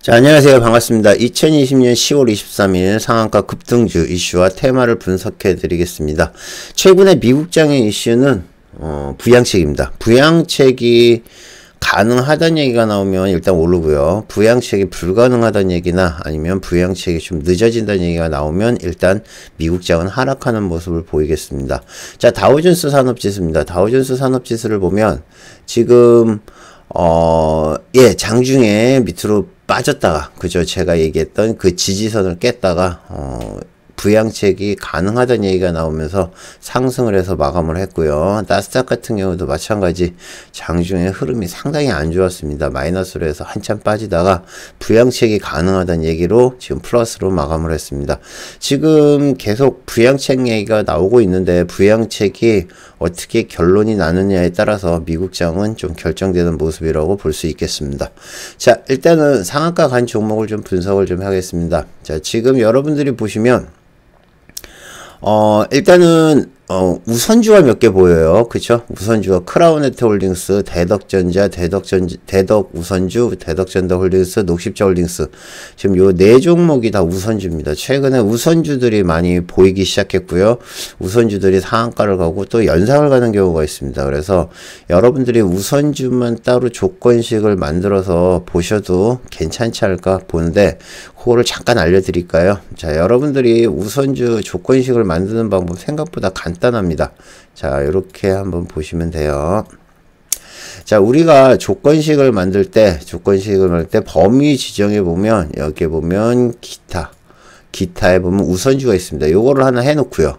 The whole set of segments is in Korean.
자, 안녕하세요. 반갑습니다. 2020년 10월 23일 상한가 급등주 이슈와 테마를 분석해 드리겠습니다. 최근에 미국장의 이슈는 부양책입니다. 부양책이 가능하다는 얘기가 나오면 일단 오르고요. 부양책이 불가능하다는 얘기나 아니면 부양책이 좀 늦어진다는 얘기가 나오면 일단 미국장은 하락하는 모습을 보이겠습니다. 자, 다우존스 산업지수입니다. 다우존스 산업지수를 보면 지금 장중에 밑으로 빠졌다가, 그죠? 제가 얘기했던 그 지지선을 깼다가, 부양책이 가능하다는 얘기가 나오면서 상승을 해서 마감을 했고요. 나스닥 같은 경우도 마찬가지 장중에 흐름이 상당히 안 좋았습니다. 마이너스로 해서 한참 빠지다가 부양책이 가능하다는 얘기로 지금 플러스로 마감을 했습니다. 지금 계속 부양책 얘기가 나오고 있는데 부양책이 어떻게 결론이 나느냐에 따라서 미국장은 좀 결정되는 모습이라고 볼 수 있겠습니다. 자, 일단은 상한가 간 종목을 좀 분석을 좀 하겠습니다. 자, 지금 여러분들이 보시면 일단은 우선주가 몇 개 보여요. 그쵸? 우선주가 크라운네트홀딩스, 대덕전자, 대덕우선주, 대덕전자홀딩스, 녹십자홀딩스. 지금 요 네 종목이 다 우선주입니다. 최근에 우선주들이 많이 보이기 시작했고요. 우선주들이 상한가를 가고 또 연상을 가는 경우가 있습니다. 그래서 여러분들이 우선주만 따로 조건식을 만들어서 보셔도 괜찮지 않을까 보는데 그거를 잠깐 알려드릴까요? 자, 여러분들이 우선주 조건식을 만드는 방법 생각보다 간단합니다. 자, 이렇게 한번 보시면 돼요. 자, 우리가 조건식을 만들 때 범위 지정해 보면 여기에 보면 기타에 보면 우선주가 있습니다. 요거를 하나 해놓고요.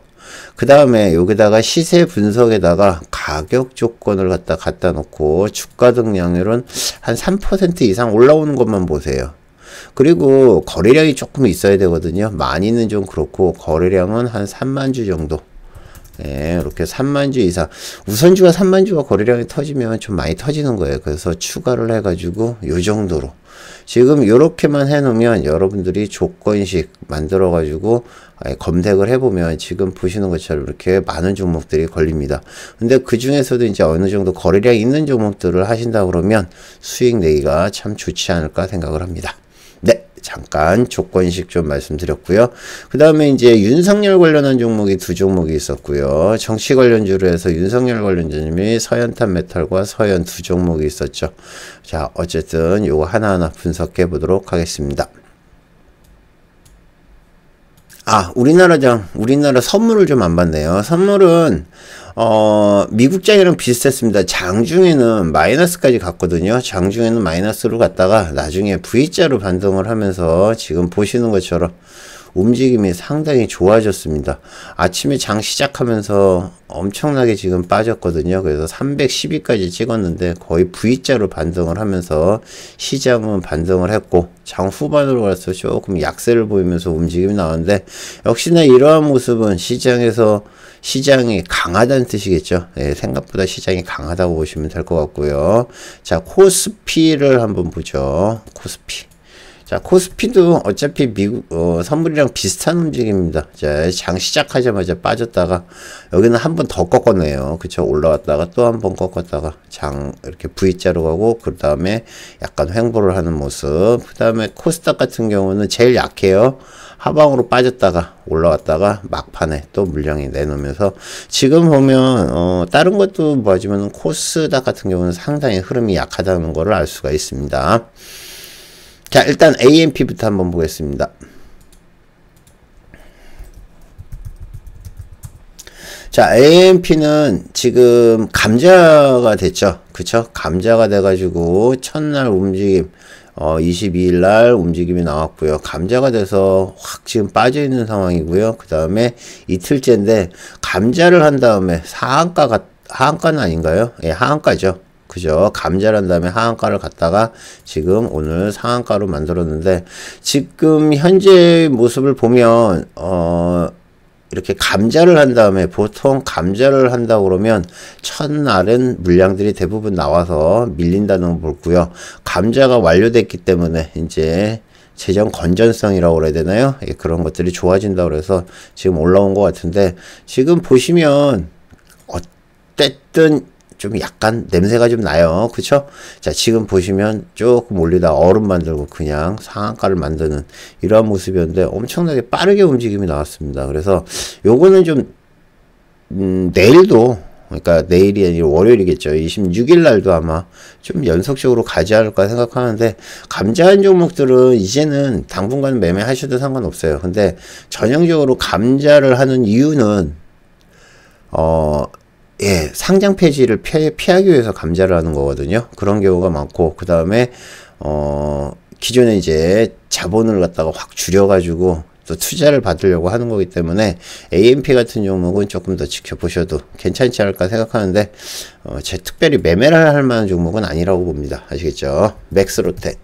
그 다음에 여기다가 시세 분석에다가 가격 조건을 갖다 놓고 주가 등락률은 한 3% 이상 올라오는 것만 보세요. 그리고 거래량이 조금 있어야 되거든요. 많이는 좀 그렇고 거래량은 한 3만주 정도. 네, 이렇게 3만주 이상. 우선주가 3만주가 거래량이 터지면 좀 많이 터지는 거예요. 그래서 추가를 해가지고 요 정도로. 지금 요렇게만 해놓으면 여러분들이 조건식 만들어가지고 검색을 해보면 지금 보시는 것처럼 이렇게 많은 종목들이 걸립니다. 근데 그 중에서도 이제 어느 정도 거래량이 있는 종목들을 하신다 그러면 수익 내기가 참 좋지 않을까 생각을 합니다. 네, 잠깐 조건식 좀 말씀드렸고요. 그 다음에 이제 윤석열 관련한 종목이 두 종목이 있었고요. 정치 관련주로 해서 윤석열 관련주님이 서현탄 메탈과 서현 두 종목이 있었죠. 자, 어쨌든 요거 하나하나 분석해 보도록 하겠습니다. 우리나라 선물을 좀 안 받네요. 선물은 미국장이랑 비슷했습니다. 장중에는 마이너스까지 갔거든요. 장중에는 마이너스로 갔다가 나중에 V자로 반등을 하면서 지금 보시는 것처럼 움직임이 상당히 좋아졌습니다. 아침에 장 시작하면서 엄청나게 지금 빠졌거든요. 그래서 312까지 찍었는데 거의 V자로 반등을 하면서 시장은 반등을 했고 장 후반으로 가서 조금 약세를 보이면서 움직임이 나오는데 역시나 이러한 모습은 시장이 강하다는 뜻이겠죠. 예, 생각보다 시장이 강하다고 보시면 될 것 같고요. 자, 코스피를 한번 보죠. 자, 코스피도 어차피 미국 선물이랑 비슷한 움직임입니다. 자, 장 시작하자마자 빠졌다가 여기는 한 번 더 꺾었네요. 그쵸? 올라왔다가 또 한 번 꺾었다가 장 이렇게 V자로 가고 그 다음에 약간 횡보를 하는 모습. 그 다음에 코스닥 같은 경우는 제일 약해요. 하방으로 빠졌다가 올라왔다가 막판에 또 물량이 내놓으면서 지금 보면 다른 것도 봐주면 코스닥 같은 경우는 상당히 흐름이 약하다는 것을 알 수가 있습니다. 자, 일단 AMP부터 한번 보겠습니다. 자, AMP는 지금 감자가 됐죠. 그쵸? 감자가 돼가지고 첫날 움직임 22일 날 움직임이 나왔고요. 감자가 돼서 확 지금 빠져 있는 상황이고요. 그 다음에 이틀째인데 감자를 한 다음에 하한가는 아닌가요? 예, 하한가죠. 그죠? 감자를 한 다음에 하한가를 갔다가 지금 오늘 상한가로 만들었는데 지금 현재 모습을 보면 이렇게 감자를 한 다음에 보통 감자를 한다고 그러면 첫날은 물량들이 대부분 나와서 밀린다는 걸 보고요. 감자가 완료됐기 때문에 이제 재정 건전성이라고 그래야 되나요? 예, 그런 것들이 좋아진다고 그래서 지금 올라온 것 같은데 지금 보시면 어쨌든 좀 약간 냄새가 좀 나요. 그쵸? 자, 지금 보시면 조금 올리다 얼음 만들고 그냥 상한가를 만드는 이러한 모습이었는데 엄청나게 빠르게 움직임이 나왔습니다. 그래서 요거는 좀 내일도, 그러니까 내일이 아니라 월요일이겠죠. 26일 날도 아마 좀 연속적으로 가지 않을까 생각하는데, 감자한 종목들은 이제는 당분간 매매하셔도 상관없어요. 근데 전형적으로 감자를 하는 이유는 상장 폐지를 피하기 위해서 감자를 하는 거거든요. 그런 경우가 많고, 그 다음에 기존에 이제 자본을 갖다가 확 줄여가지고 또 투자를 받으려고 하는 거기 때문에 AMP 같은 종목은 조금 더 지켜보셔도 괜찮지 않을까 생각하는데, 제 특별히 매매를 할 만한 종목은 아니라고 봅니다. 아시겠죠? 맥스로텍.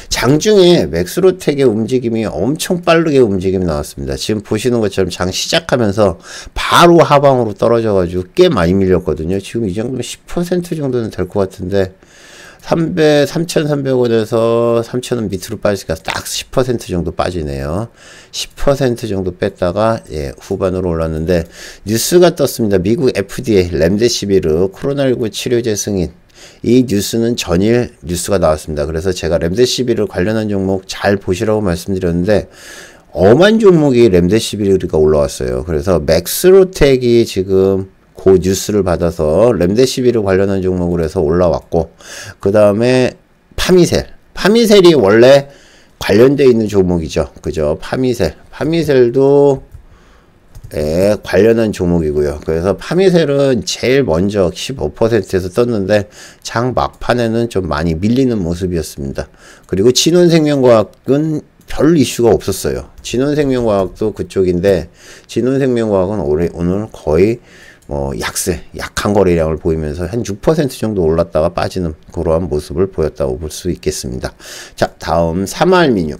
장중에 맥스로텍의 움직임이 엄청 빠르게 움직임이 나왔습니다. 지금 보시는 것처럼 장 시작하면서 바로 하방으로 떨어져가지고 꽤 많이 밀렸거든요. 지금 이 정도면 10% 정도는 될 것 같은데, 3,300원에서 3,000원 밑으로 빠지니까 딱 10% 정도 빠지네요. 10% 정도 뺐다가 후반으로 올랐는데, 뉴스가 떴습니다. 미국 FDA 렘데시비르 코로나19 치료제 승인. 이 뉴스는 전일 뉴스가 나왔습니다. 그래서 제가 렘데시비르 관련한 종목 잘 보시라고 말씀드렸는데, 엄한 종목이 렘데시비르가 올라왔어요. 그래서 맥스로텍이 지금 그 뉴스를 받아서 렘데시비르 관련한 종목으로 해서 올라왔고, 그 다음에 파미셀이 원래 관련되어 있는 종목이죠. 그죠? 파미셀도 관련한 종목이고요. 그래서 파미셀은 제일 먼저 15%에서 떴는데 장 막판에는 좀 많이 밀리는 모습이었습니다. 그리고 진원생명과학은 별 이슈가 없었어요. 진원생명과학도 그쪽인데, 진원생명과학은 오늘 거의 약한 거래량을 보이면서 한 6% 정도 올랐다가 빠지는 그러한 모습을 보였다고 볼 수 있겠습니다. 자, 다음 사마알미늄.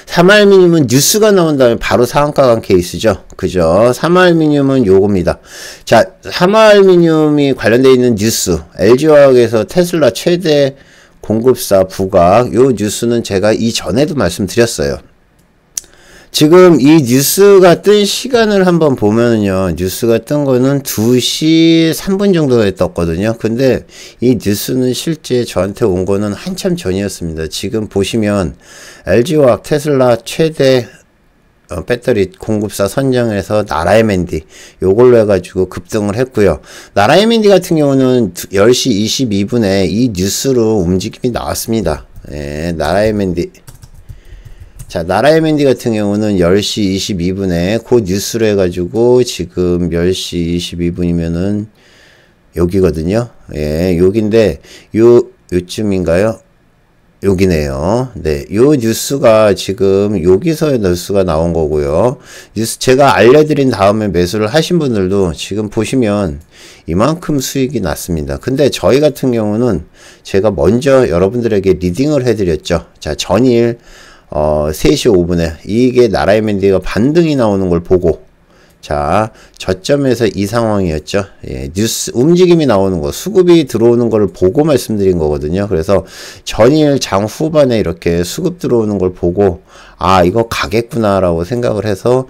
사마알미늄은 뉴스가 나온 다음에 바로 상한가 간 케이스죠. 그죠? 사마알미늄은 요겁니다. 자, 사마알미늄이 관련되어 있는 뉴스, LG화학에서 테슬라 최대 공급사 부각, 요 뉴스는 제가 이전에도 말씀드렸어요. 지금 이 뉴스가 뜬 시간을 한번 보면은요, 뉴스가 뜬 거는 2시 3분 정도에 떴거든요. 근데 이 뉴스는 실제 저한테 온 거는 한참 전이었습니다. 지금 보시면 LG화학 테슬라 최대 배터리 공급사 선정해서 나라에멘디 요걸로 해가지고 급등을 했고요. 나라에멘디 같은 경우는 10시 22분에 이 뉴스로 움직임이 나왔습니다. 나라에멘디. 자, 나라에멘디 같은 경우는 10시 22분에 그 뉴스로 해가지고 지금 10시 22분이면은 여기거든요. 여긴데 요쯤인가요? 여기네요. 네, 요 뉴스가 지금 여기서의 뉴스가 나온 거고요. 뉴스 제가 알려드린 다음에 매수를 하신 분들도 지금 보시면 이만큼 수익이 났습니다. 근데 저희 같은 경우는 제가 먼저 여러분들에게 리딩을 해드렸죠. 자, 전일 3시 5분에 이게 나라에멘디가 반등이 나오는 걸 보고, 자, 저점에서 이 상황이었죠. 뉴스 움직임이 나오는 거, 수급이 들어오는 걸 보고 말씀드린 거거든요. 그래서 전일 장 후반에 이렇게 수급 들어오는 걸 보고, 아, 이거 가겠구나라고 생각을 해서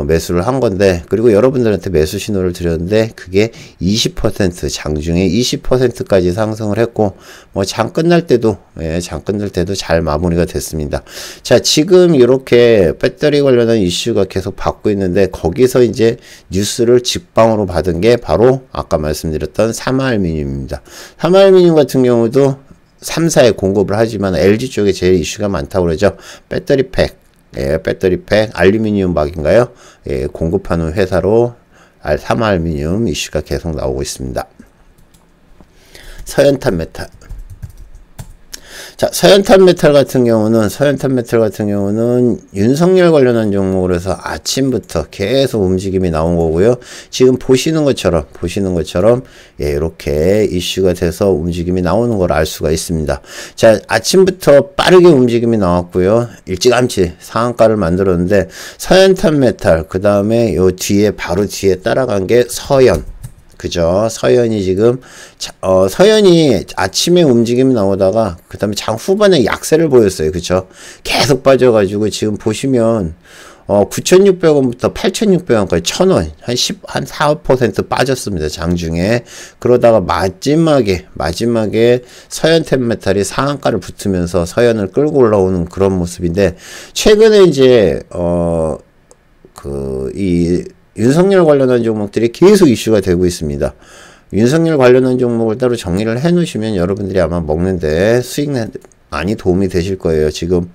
매수를 한 건데, 그리고 여러분들한테 매수 신호를 드렸는데 그게 20% 장중에 20%까지 상승을 했고, 장 끝날 때도 잘 마무리가 됐습니다. 자, 지금 이렇게 배터리 관련한 이슈가 계속 받고 있는데, 거기서 이제 뉴스를 직방으로 받은 게 바로 아까 말씀드렸던 사마알미늄입니다. 사마알미늄 같은 경우도 3사에 공급을 하지만 LG 쪽에 제일 이슈가 많다고 그러죠. 배터리팩, 알루미늄 막인가요? 공급하는 회사로 사마알미늄 이슈가 계속 나오고 있습니다. 서현탄 메탈. 자, 서현탄 메탈 같은 경우는 윤석열 관련한 종목으로 해서 아침부터 계속 움직임이 나온 거고요. 지금 보시는 것처럼 이렇게 이슈가 돼서 움직임이 나오는 걸 알 수가 있습니다. 자, 아침부터 빠르게 움직임이 나왔고요. 일찌감치 상한가를 만들었는데, 서현탄 메탈, 그 다음에 요 뒤에 바로 뒤에 따라간 게 서현. 그죠? 서현이 지금 서현이 아침에 움직임이 나오다가 그 다음에 장 후반에 약세를 보였어요. 그쵸? 계속 빠져가지고 지금 보시면 9,600원부터 8,600원까지 1,000원, 한 4% 빠졌습니다. 장중에. 그러다가 마지막에 서현템 메탈이 상한가를 붙으면서 서현을 끌고 올라오는 그런 모습인데, 최근에 이제, 이 윤석열 관련한 종목들이 계속 이슈가 되고 있습니다. 윤석열 관련한 종목을 따로 정리를 해 놓으시면 여러분들이 아마 먹는데 수익 많이 도움이 되실 거예요. 지금,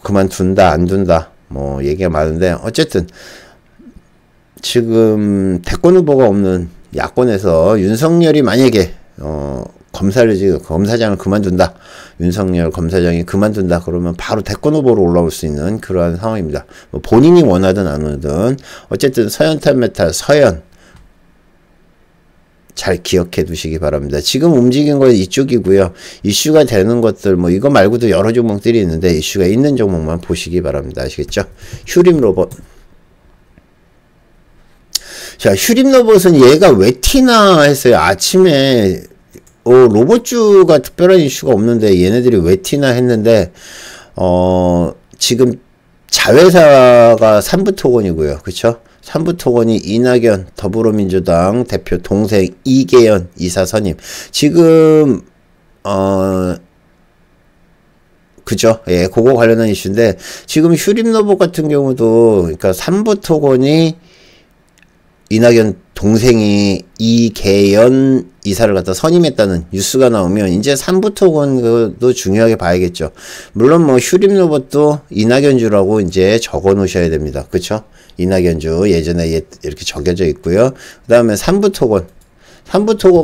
그만둔다, 안 둔다. 뭐 얘기가 많은데 어쨌든 지금 대권 후보가 없는 야권에서 윤석열이 만약에 검사장을 그만둔다, 윤석열 검사장이 그만둔다 그러면 바로 대권 후보로 올라올 수 있는 그러한 상황입니다. 뭐 본인이 원하든 안 원하든 어쨌든 서현탄 메탈 서현 잘 기억해 두시기 바랍니다. 지금 움직인 건 이쪽이고요. 이슈가 되는 것들 뭐 이거 말고도 여러 종목들이 있는데 이슈가 있는 종목만 보시기 바랍니다. 아시겠죠? 휴림 로봇. 자, 휴림 로봇은 얘가 왜 튀나 했어요. 아침에 로봇주가 특별한 이슈가 없는데 얘네들이 왜 튀나 했는데 지금 자회사가 삼부토건이고요. 그쵸? 삼부토건이 이낙연 더불어민주당 대표 동생 이계연 이사 선임. 지금 그죠? 예, 그거 관련한 이슈인데 지금 휴림로봇 같은 경우도 그러니까 삼부토건이 이낙연 동생이 이계연 이사를 갖다 선임했다는 뉴스가 나오면 이제 삼부토건도 중요하게 봐야겠죠. 물론 뭐 휴림로봇도 이낙연주라고 이제 적어 놓으셔야 됩니다. 그쵸? 이낙연주 예전에 이렇게 적혀져 있고요. 그 다음에 삼부토건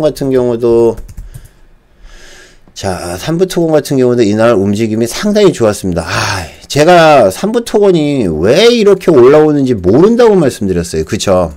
같은 경우도 삼부토건 같은 경우도 이날 움직임이 상당히 좋았습니다. 제가 삼부토건이 왜 이렇게 올라오는지 모른다고 말씀드렸어요. 그쵸?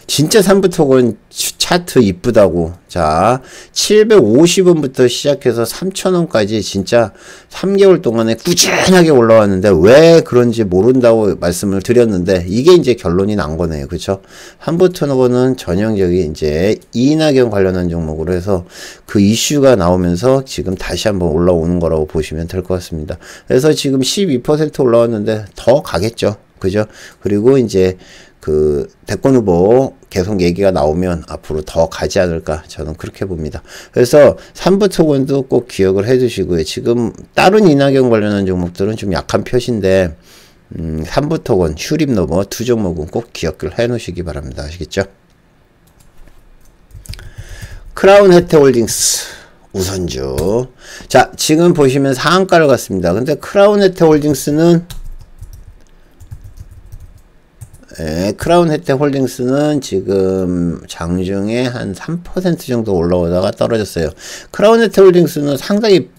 진짜 삼부토건 차트 이쁘다고. 자, 750원부터 시작해서 3,000원까지 진짜 3개월 동안에 꾸준하게 올라왔는데 왜 그런지 모른다고 말씀을 드렸는데 이게 이제 결론이 난 거네요. 그쵸? 삼부토건은 전형적인 이제 이낙연 관련한 종목으로 해서 그 이슈가 나오면서 지금 다시 한번 올라오는 거라고 보시면 될 것 같습니다. 그래서 지금 12% 올라왔는데 더 가겠죠. 그죠? 그리고 이제 그 대권 후보 계속 얘기가 나오면 앞으로 더 가지 않을까 저는 그렇게 봅니다. 그래서 삼부토건도 꼭 기억을 해 두시고요. 지금 다른 이낙연 관련한 종목들은 좀 약한 표시인데 삼부토건, 휴림로봇 두 종목은 꼭 기억을 해 놓으시기 바랍니다. 아시겠죠? 크라운 혜태홀딩스 우선주. 자, 지금 보시면 상한가를 갔습니다. 근데 크라운 혜태홀딩스는 크라운 혜태홀딩스는 지금 장중에 한 3% 정도 올라오다가 떨어졌어요. 크라운 혜태홀딩스는 상당히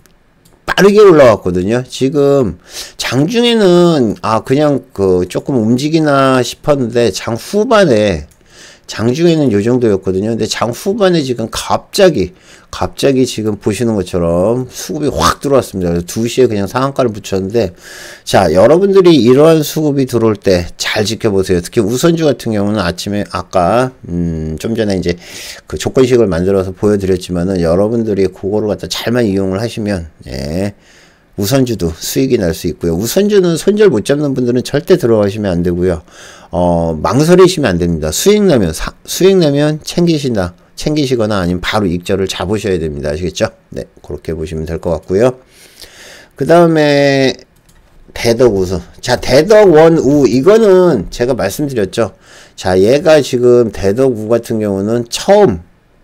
빠르게 올라왔거든요. 지금 장중에는 그냥 조금 움직이나 싶었는데 장중에는 요 정도였거든요. 근데 장 후반에 지금 갑자기 지금 보시는 것처럼 수급이 확 들어왔습니다. 그래서 2시에 그냥 상한가를 붙였는데, 자, 여러분들이 이러한 수급이 들어올 때 잘 지켜보세요. 특히 우선주 같은 경우는 아침에 아까 좀 전에 이제 그 조건식을 만들어서 보여드렸지만은 여러분들이 그거를 갖다 잘만 이용을 하시면 우선주도 수익이 날 수 있고요. 우선주는 손절 못 잡는 분들은 절대 들어가시면 안 되고요. 망설이시면 안 됩니다. 수익 나면 챙기시거나 아니면 바로 익절을 잡으셔야 됩니다. 아시겠죠? 네, 그렇게 보시면 될 것 같고요. 그 다음에 대덕우선. 자, 대덕원우 이거는 제가 말씀드렸죠. 자, 얘가 지금 대덕우 같은 경우는 처음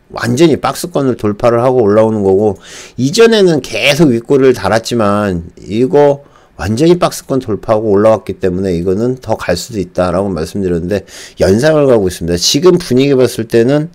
완전히 박스권을 돌파를 하고 올라오는 거고, 이전에는 계속 윗골을 달았지만 이거 완전히 박스권 돌파하고 올라왔기 때문에 이거는 더 갈 수도 있다라고 말씀드렸는데 연상을 가고 있습니다. 지금 분위기 봤을 때는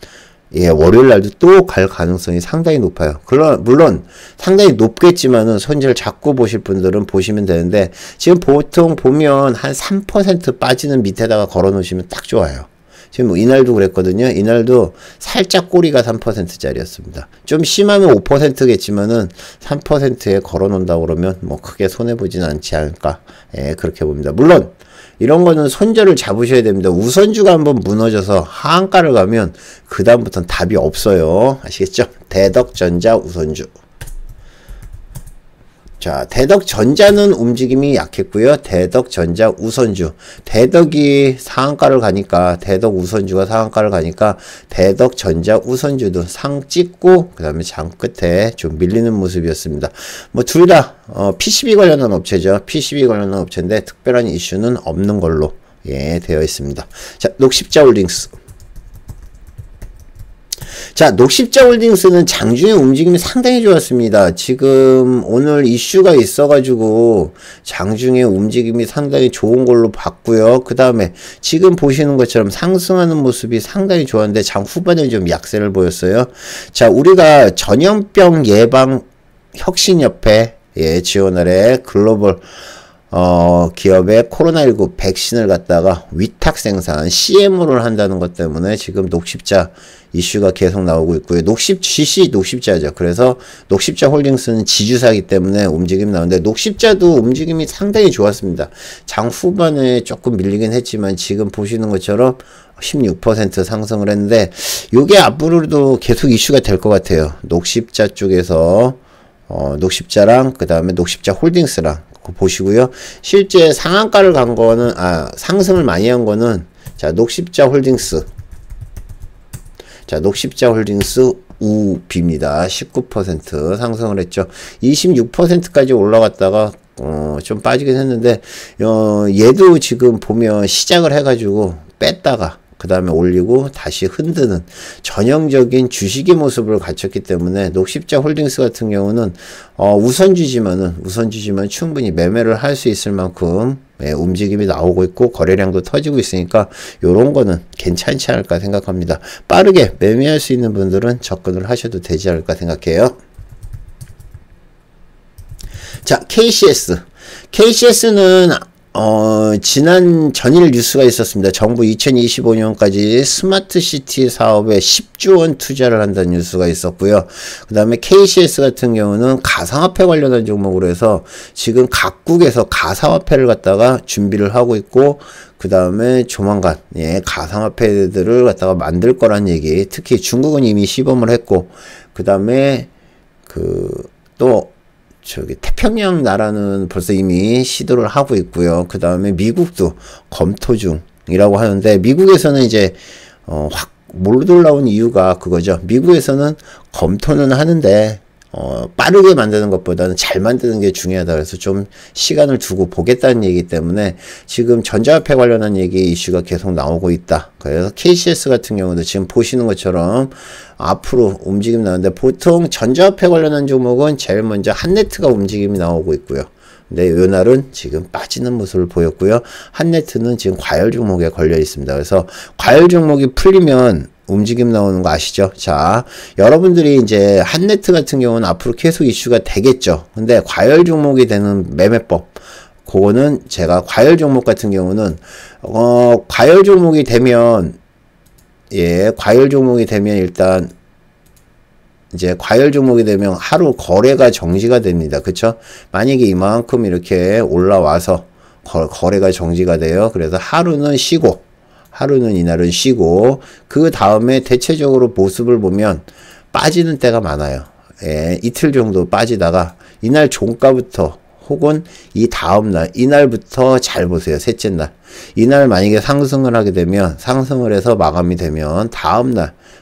월요일 날도 또 갈 가능성이 상당히 높아요. 물론 상당히 높겠지만은 손절 잡고 보실 분들은 보시면 되는데 지금 보통 보면 한 3% 빠지는 밑에다가 걸어 놓으시면 딱 좋아요. 지금 이날도 그랬거든요. 이날도 살짝 꼬리가 3%짜리였습니다. 좀 심하면 5%겠지만은 3%에 걸어 놓는다고 그러면 뭐 크게 손해보진 않지 않을까. 그렇게 봅니다. 물론 이런 거는 손절을 잡으셔야 됩니다. 우선주가 한번 무너져서 하한가를 가면 그 다음부터는 답이 없어요. 아시겠죠? 대덕전자 우선주. 자, 대덕전자는 움직임이 약했고요. 대덕전자 우선주. 대덕이 상한가를 가니까, 대덕 우선주가 상한가를 가니까, 대덕전자 우선주도 상 찍고, 그 다음에 장 끝에 좀 밀리는 모습이었습니다. 뭐, 둘 다, PCB 관련한 업체죠. PCB 관련한 업체인데, 특별한 이슈는 없는 걸로, 예, 되어 있습니다. 자, 녹십자홀딩스. 자, 녹십자홀딩스는 장중에 움직임이 상당히 좋았습니다. 지금 오늘 이슈가 있어가지고 장중에 움직임이 상당히 좋은 걸로 봤고요. 그 다음에 지금 보시는 것처럼 상승하는 모습이 상당히 좋았는데 장 후반에 좀 약세를 보였어요. 자, 우리가 전염병 예방 혁신협회, 예, 지원 아래 글로벌 기업의 코로나19 백신을 갖다가 위탁 생산, CMO를 한다는 것 때문에 지금 녹십자 이슈가 계속 나오고 있고요. GC 녹십자죠. 그래서 녹십자 홀딩스는 지주사이기 때문에 움직임이 나오는데, 녹십자도 움직임이 상당히 좋았습니다. 장 후반에 조금 밀리긴 했지만 지금 보시는 것처럼 16% 상승을 했는데, 요게 앞으로도 계속 이슈가 될 것 같아요. 녹십자 쪽에서, 녹십자랑, 그 다음에 녹십자 홀딩스랑, 보시고요. 실제 상한가를 간 거는, 상승을 많이 한 거는, 자, 녹십자 홀딩스. 자, 녹십자 홀딩스 우비입니다. 19% 상승을 했죠. 26%까지 올라갔다가, 좀 빠지긴 했는데, 얘도 지금 보면 시작을 해가지고 뺐다가, 그 다음에 올리고 다시 흔드는 전형적인 주식의 모습을 갖췄기 때문에, 녹십자 홀딩스 같은 경우는 우선주지만 충분히 매매를 할 수 있을 만큼, 예, 움직임이 나오고 있고 거래량도 터지고 있으니까 요런 거는 괜찮지 않을까 생각합니다. 빠르게 매매할 수 있는 분들은 접근을 하셔도 되지 않을까 생각해요. 자, KCS는 지난 전일 뉴스가 있었습니다. 정부 2025년까지 스마트시티 사업에 10조 원 투자를 한다는 뉴스가 있었고요. 그 다음에 KCS 같은 경우는 가상화폐 관련한 종목으로 해서 지금 각국에서 가상화폐를 갖다가 준비를 하고 있고, 그 다음에 조만간, 예, 가상화폐들을 갖다가 만들 거란 얘기. 특히 중국은 이미 시범을 했고, 그 다음에 또 태평양 나라는 벌써 이미 시도를 하고 있고요. 그 다음에 미국도 검토 중이라고 하는데, 미국에서는 이제 확 못 올라온 이유가 그거죠. 미국에서는 검토는 하는데 빠르게 만드는 것보다는 잘 만드는 게 중요하다. 그래서 좀 시간을 두고 보겠다는 얘기 때문에 지금 전자화폐 관련한 얘기 이슈가 계속 나오고 있다. 그래서 KCS 같은 경우도 지금 보시는 것처럼 앞으로 움직임 나오는데, 보통 전자화폐 관련한 종목은 제일 먼저 한네트가 움직임이 나오고 있고요. 근데 요 날은 지금 빠지는 모습을 보였고요. 한네트는 지금 과열 종목에 걸려 있습니다. 그래서 과열 종목이 풀리면 움직임 나오는 거 아시죠? 자, 여러분들이 이제 한네트 같은 경우는 앞으로 계속 이슈가 되겠죠. 근데 과열 종목이 되는 매매법, 그거는 제가 과열 종목 같은 경우는 과열 종목이 되면, 예, 과열 종목이 되면 일단 이제 과열 종목이 되면 하루 거래가 정지가 됩니다. 그쵸? 만약에 이만큼 이렇게 올라와서 거래가 정지가 돼요. 그래서 하루는 쉬고, 이날은 쉬고, 그 다음에 대체적으로 모습을 보면 빠지는 때가 많아요. 예, 이틀 정도 빠지다가 이날 종가부터 혹은 이 다음날, 이날부터 잘 보세요. 셋째 날. 이날 만약에 상승을 하게 되면, 상승을 해서 마감이 되면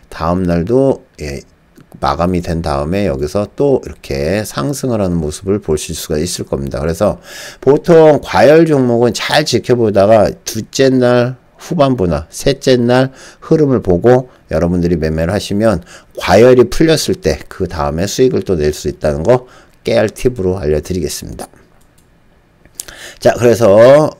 다음날도, 예, 마감이 된 다음에 여기서 또 이렇게 상승을 하는 모습을 보실 수가 있을 겁니다. 그래서 보통 과열 종목은 잘 지켜보다가 둘째 날 후반부나 셋째 날 흐름을 보고 여러분들이 매매를 하시면 과열이 풀렸을 때 그 다음에 수익을 또 낼 수 있다는 거 깨알 팁으로 알려드리겠습니다. 자, 그래서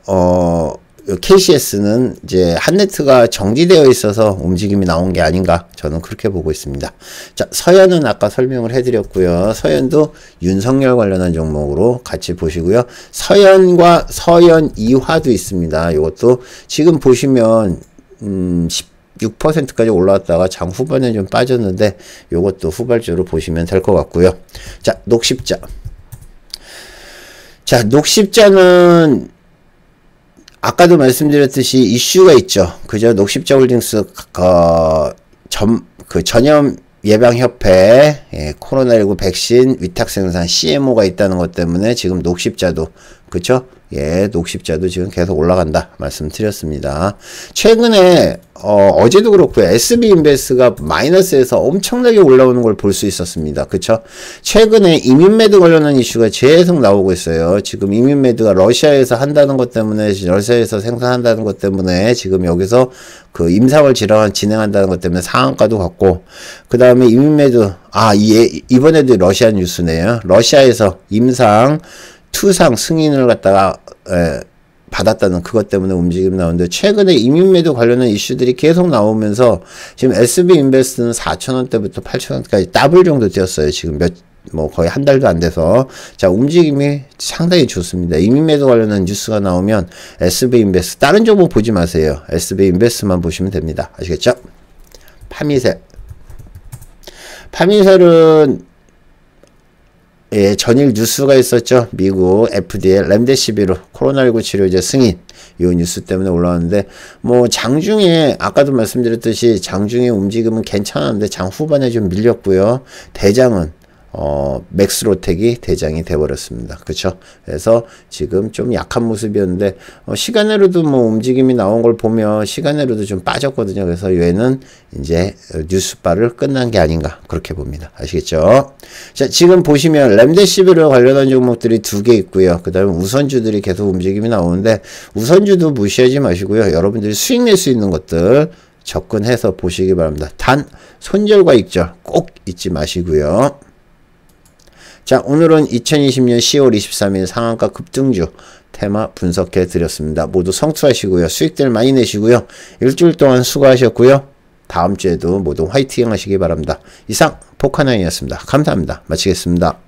KCS는 이제 한네트가 정지되어 있어서 움직임이 나온 게 아닌가, 저는 그렇게 보고 있습니다. 자, 서현은 아까 설명을 해드렸고요. 서현도 윤석열 관련한 종목으로 같이 보시고요. 서현과 서현 이화도 있습니다. 이것도 지금 보시면 16%까지 올라왔다가 장 후반에 좀 빠졌는데, 이것도 후발주로 보시면 될 것 같고요. 자, 녹십자. 자, 녹십자는 아까도 말씀드렸듯이 이슈가 있죠. 그죠? 녹십자 홀딩스 전염 예방협회, 코로나19 백신 위탁 생산 CMO가 있다는 것 때문에 지금 녹십자도, 그쵸? 녹십자도 지금 계속 올라간다 말씀드렸습니다. 최근에 어제도 그렇고요. SB인베스가 마이너스에서 엄청나게 올라오는 걸 볼 수 있었습니다. 그쵸? 최근에 이민매드 관련한 이슈가 계속 나오고 있어요. 지금 이민매드가 러시아에서 한다는 것 때문에, 러시아에서 생산한다는 것 때문에 지금 여기서 그 임상을 진행한다는 것 때문에 상한가도 갔고, 그 다음에 이민매드, 이번에도 러시아 뉴스네요. 러시아에서 임상 투상 승인을 갖다가 받았다는 그것 때문에 움직임 나오는데, 최근에 이민매도 관련한 이슈들이 계속 나오면서 지금 SB인베스트는 4,000원대부터 8,000원대까지 더블 정도 뛰었어요. 지금 거의 한 달도 안 돼서. 자, 움직임이 상당히 좋습니다. 이민매도 관련한 뉴스가 나오면 SB인베스트, 다른 정보 보지 마세요. SB인베스트만 보시면 됩니다. 아시겠죠? 파미셀은 전일 뉴스가 있었죠. 미국 FDA 렘데시비르 코로나19 치료제 승인, 요 뉴스 때문에 올라왔는데, 장중에 아까도 말씀드렸듯이 장중에 움직임은 괜찮았는데 장 후반에 좀 밀렸고요. 대장은 맥스로텍이 대장이 돼버렸습니다. 그쵸? 그래서 지금 좀 약한 모습이었는데, 시간으로도 움직임이 나온 걸 보면 시간으로도 좀 빠졌거든요. 그래서 얘는 이제 뉴스바를 끝난 게 아닌가, 그렇게 봅니다. 아시겠죠? 자, 지금 보시면 렘데시비르 관련한 종목들이 2개 있고요. 그 다음에 우선주들이 계속 움직임이 나오는데, 우선주도 무시하지 마시고요. 여러분들이 수익 낼 수 있는 것들 접근해서 보시기 바랍니다. 단 손절과 익절 꼭 잊지 마시고요. 자, 오늘은 2020년 10월 23일 상한가 급등주 테마 분석해 드렸습니다. 모두 성투하시고요. 수익들 많이 내시고요. 일주일 동안 수고하셨고요. 다음 주에도 모두 화이팅 하시기 바랍니다. 이상 포카나이였습니다. 감사합니다. 마치겠습니다.